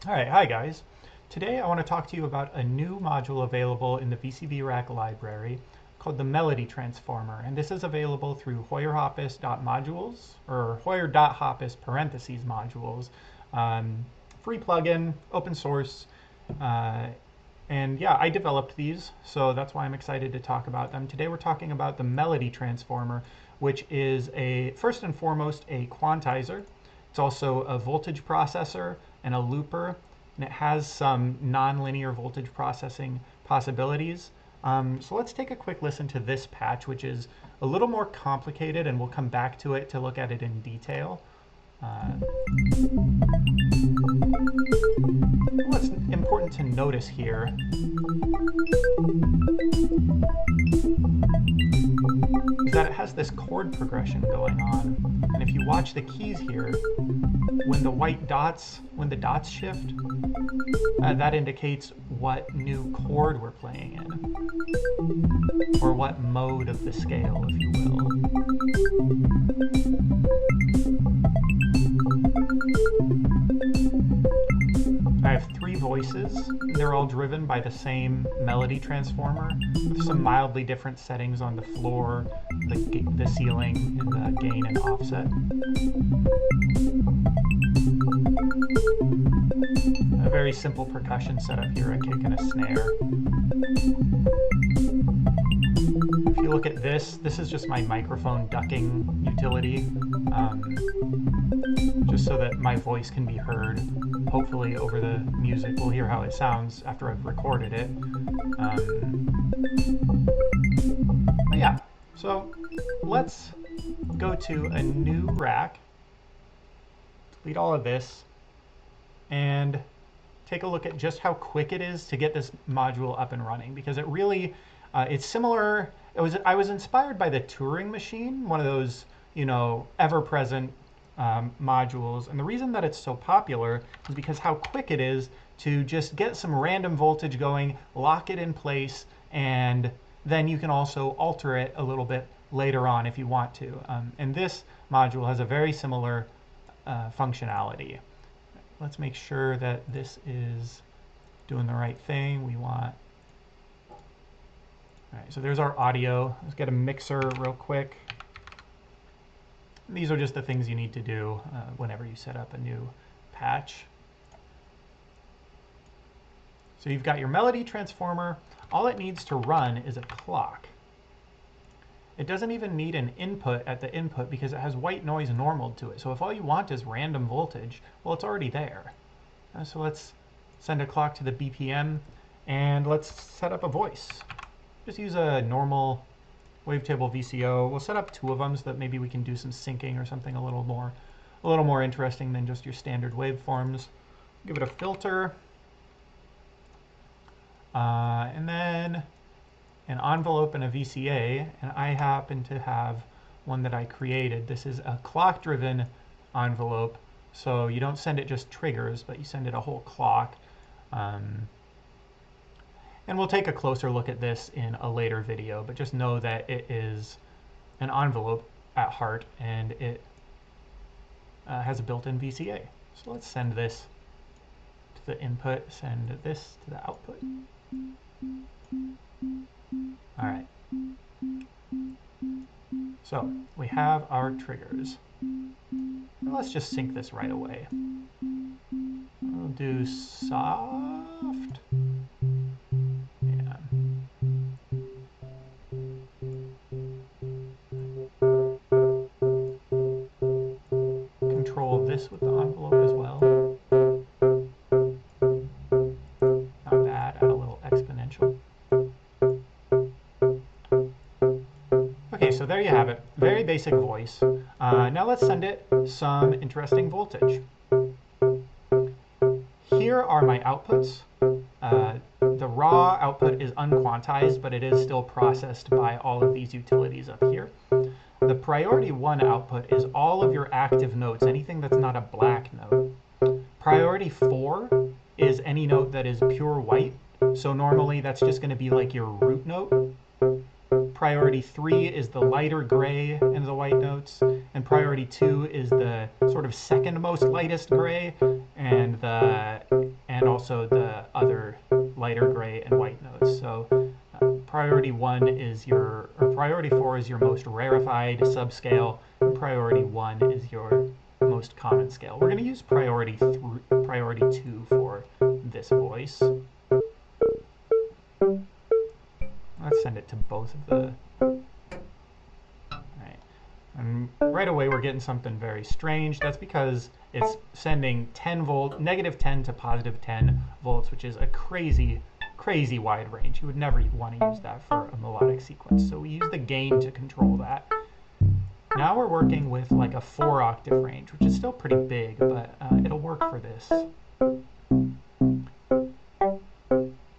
All right, hi guys. Today I want to talk to you about a new module available in the VCVRack library called the Melody Transformer. And this is available through Hoyer.Hoppes.modules or Hoyer.Hoppes parentheses modules. Free plugin, open source. And yeah, I developed these, so that's why I'm excited to talk about them. Today we're talking about the Melody Transformer, which is first and foremost a quantizer. It's also a voltage processor and a looper, and it has some nonlinear voltage processing possibilities. So let's take a quick listen to this patch, which is a little more complicated, and we'll come back to it to look at it in detail. What's important to notice here is that it has this chord progression going on. And if you watch the keys here, when the dots shift, that indicates what new chord we're playing in, or what mode of the scale, if you will. I have 3 voices. They're all driven by the same melody transformer with some mildly different settings on the floor, the ceiling, and the gain and offset. A very simple percussion setup here, a kick and a snare. If you look at this is just my microphone ducking utility, just so that my voice can be heard, hopefully over the music. We'll hear how it sounds after I've recorded it. But yeah, so let's go to a new rack, delete all of this, and take a look at just how quick it is to get this module up and running, because it really, it's similar. I was inspired by the Turing machine, one of those, ever-present modules. And the reason that it's so popular is because how quick it is to just get some random voltage going, lock it in place, and then you can also alter it a little bit later on if you want to. And this module has a very similar functionality. Let's make sure that this is doing the right thing. We want... All right, so there's our audio. Let's get a mixer real quick. These are just the things you need to do whenever you set up a new patch. So you've got your melody transformer. All it needs to run is a clock. It doesn't even need an input at the input because it has white noise normaled to it. So if all you want is random voltage, well, it's already there. So let's send a clock to the BPM, and let's set up a voice. Just use a normal wavetable VCO. We'll set up 2 of them so that maybe we can do some syncing or something a little more interesting than just your standard waveforms. Give it a filter, and then an envelope and a VCA. And I happen to have one that I created. This is a clock-driven envelope, so you don't send it just triggers, but you send it a whole clock. And we'll take a closer look at this in a later video, but just know that it is an envelope at heart, and it has a built-in VCA. So let's send this to the input, send this to the output. All right. So we have our triggers. Now let's just sync this right away. We'll do soft. Control this with the envelope as well. Not bad, add a little exponential. Okay, so there you have it. Very basic voice. Now let's send it some interesting voltage. Here are my outputs. The raw output is unquantized, but it is still processed by all of these utilities up here. The priority 1 output is all of your active notes, anything that's not a black note. Priority 4 is any note that is pure white. So normally that's just going to be like your root note. Priority 3 is the lighter gray in the white notes, and priority 2 is the sort of second most lightest gray, and the also the other lighter gray and white notes. So priority 1 is priority 4 is your most rarefied subscale, and priority 1 is your most common scale. We're going to use priority 2 for this voice. Let's send it to both of the... Alright. And right away we're getting something very strange. That's because it's sending negative 10 to positive 10 volts, which is a crazy wide range. You would never want to use that for a melodic sequence. So we use the gain to control that. Now we're working with like a 4-octave range, which is still pretty big, but it'll work for this.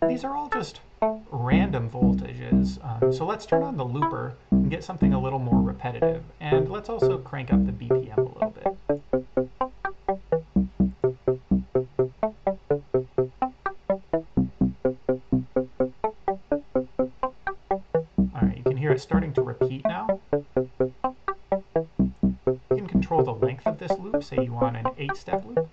These are all just random voltages. So let's turn on the looper and get something a little more repetitive. And let's also crank up the BPM a little bit. Alright, you can hear it starting to repeat now. You can control the length of this loop. Say you want an 8-step loop.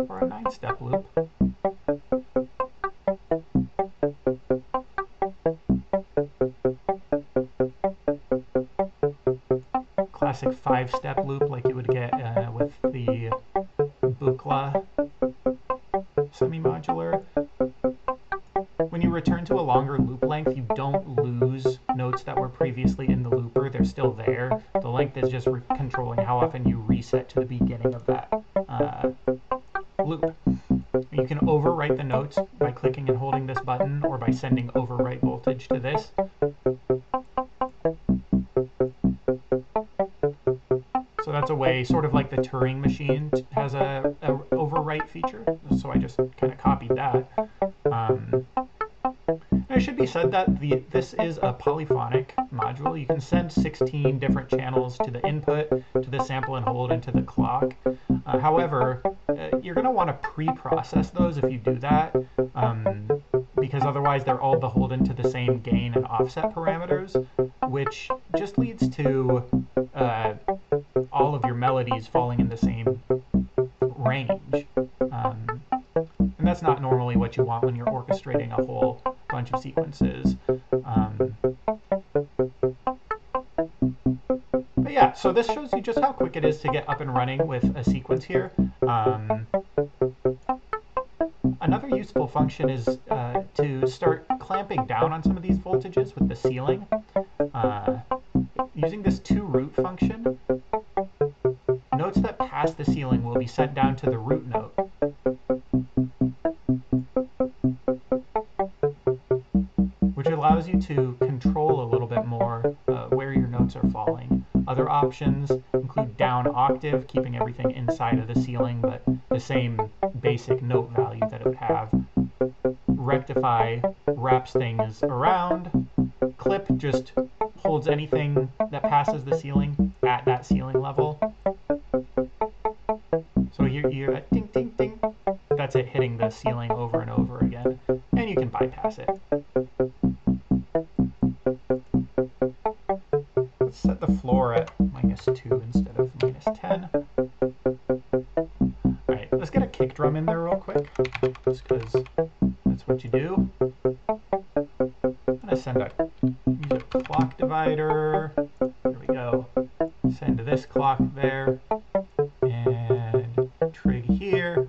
Or a 9-step loop. Classic 5-step loop like you would get with the Buchla semi-modular. When you return to a longer loop length, you don't lose notes that were previously in the looper. They're still there. The length is just controlling how often you reset to the beginning of that loop. You can overwrite the notes by clicking and holding this button, or by sending overwrite voltage to this. So that's a way, sort of like the Turing machine has a overwrite feature. So I just kind of copied that. It should be said that this is a polyphonic module. You can send 16 different channels to the input, to the sample and hold, and to the clock. However, you're going to want to pre-process those if you do that, because otherwise they're all beholden to the same gain and offset parameters, which just leads to all of your melodies falling in the same range. And that's not normally what you want when you're orchestrating a whole bunch of sequences. But yeah, so this shows you just how quick it is to get up and running with a sequence here. Another useful function is to start clamping down on some of these voltages with the ceiling. Using this toRoot function, notes that pass the ceiling will be sent down to the root note. Which allows you to control a little bit more where your notes are falling. Other options include down octave, keeping everything inside of the ceiling, but the same basic note value that it would have. Rectify wraps things around. Clip just holds anything that passes the ceiling at that ceiling level. So you're at ding, ding, ding. That's it hitting the ceiling over and over again. And you can bypass it. Let's set the floor at -2 instead of -10. Alright, let's get a kick drum in there real quick, just because that's what you do. I'm going to use a clock divider. There we go. Send this clock there. And trig here.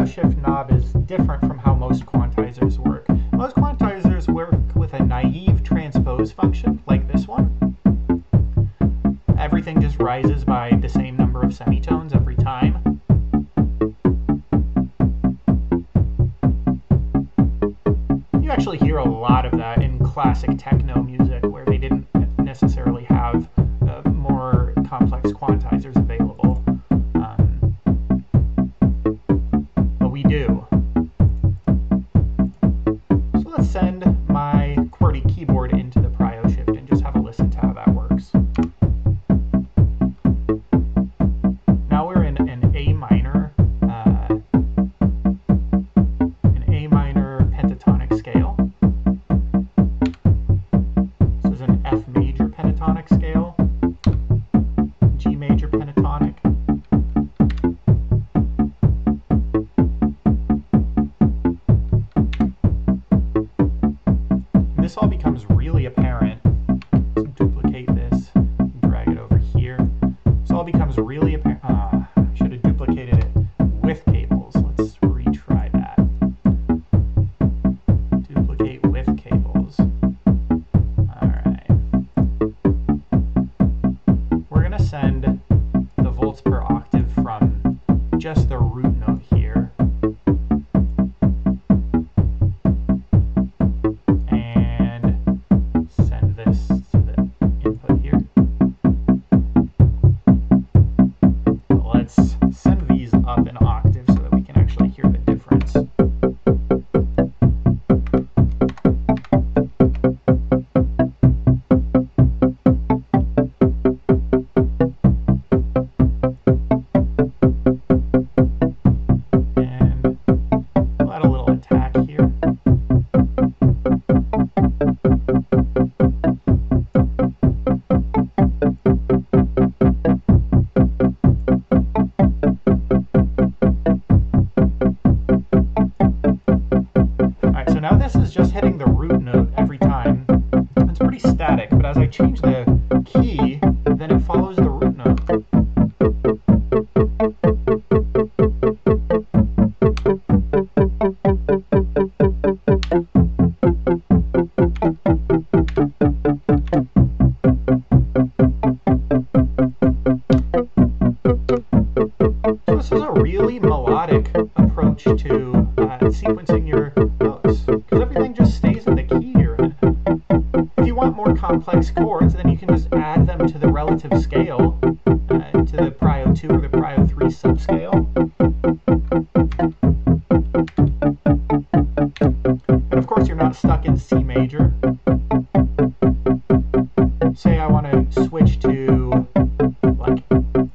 prio shift knob is different from how most quantizers work. Most quantizers work with a naive transpose function, like this one. Everything just rises by the same number of semitones every time. You actually hear a lot of that in classic techno music, where they didn't necessarily have more complex quantizers available. But we do. So let's send my QWERTY keyboard into the prio shift and just have a listen to how that works. Now we're in an A minor pentatonic scale. This is an F major pentatonic scale, G major pentatonic. And this all becomes really apparent. So duplicate this, drag it over here. This all becomes really apparent. I should have duplicated it with cables. Let's retry that. Duplicate with cables. Alright. We're going to send the volts per octave from just the root note here. And send this to the input here. Let's send these up an octave so that we can actually hear the difference. And we'll add a little attack here. Alright, so now this is just hitting the root note every time. It's pretty static, but as I change the key, then it follows the root note. So this is a really melodic approach to sequencing your notes, because everything just stays in the key you're in. If you want more complex chords, then you can just add them to the relative scale, to the prio 2 or the prio 3 subscale. And of course you're not stuck in C major. Say I want to switch to like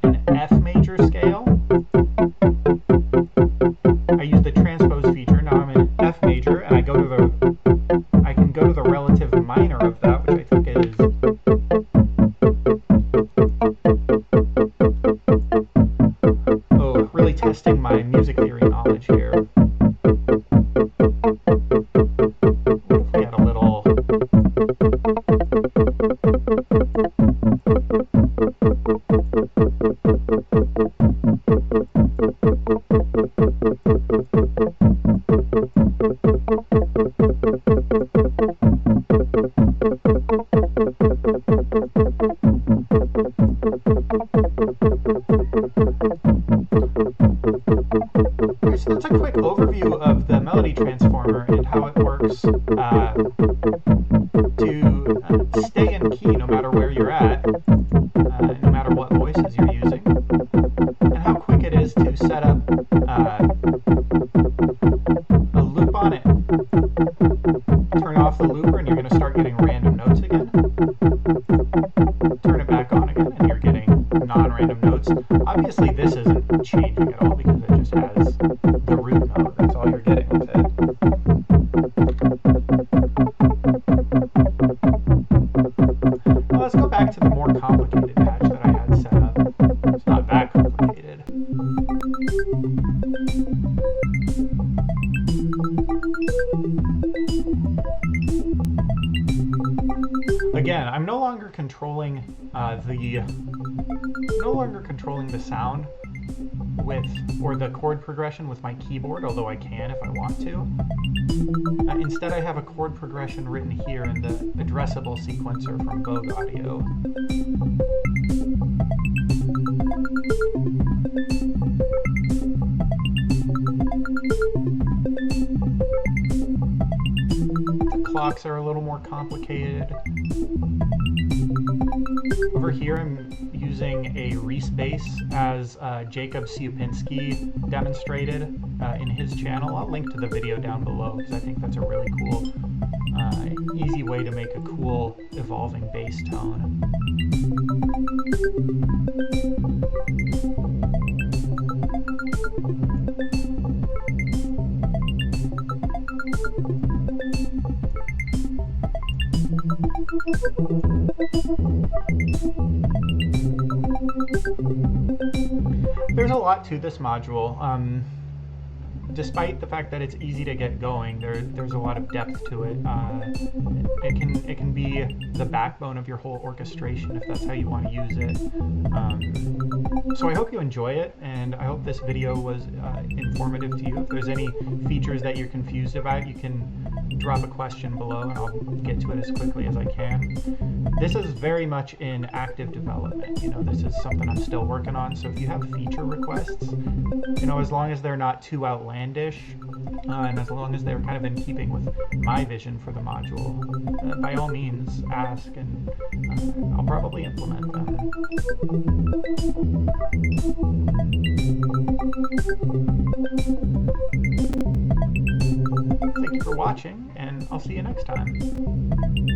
an F major scale. I use the transpose feature. Now I'm in F major, and I can go to the relative minor of that, which I think is really testing my music theory knowledge here. What if we had a little so that's a quick overview of the melody transformer and how it works to stay in key no matter where you're at, no matter what voices you're using, and how quick it is to set up a loop on it. Turn off the looper and you're going to start getting random notes again. Turn it back on again and you're getting non-random notes. Obviously this isn't changing at all because it just has the root note. That's all you're getting with it. Well, let's go back to the more complicated patch that I had set up. It's not that complicated. Again, I'm no longer controlling the sound. or the chord progression with my keyboard, although I can if I want to. Instead, I have a chord progression written here in the addressable sequencer from Vogue Audio. The clocks are a little more complicated. Over here, I'm using a Reese bass as Jacob Siupinski demonstrated in his channel. I'll link to the video down below because I think that's a really cool, easy way to make a cool evolving bass tone. There's a lot to this module. Despite the fact that it's easy to get going, there's a lot of depth to it. It can be the backbone of your whole orchestration if that's how you want to use it. So I hope you enjoy it, and I hope this video was informative to you. If there's any features that you're confused about, you can drop a question below and I'll get to it as quickly as I can. This is very much in active development. You know, this is something I'm still working on, so if you have feature requests, you know, as long as they're not too outlandish, and as long as they're kind of in keeping with my vision for the module, by all means ask, and I'll probably implement them. Thank you for watching, and I'll see you next time.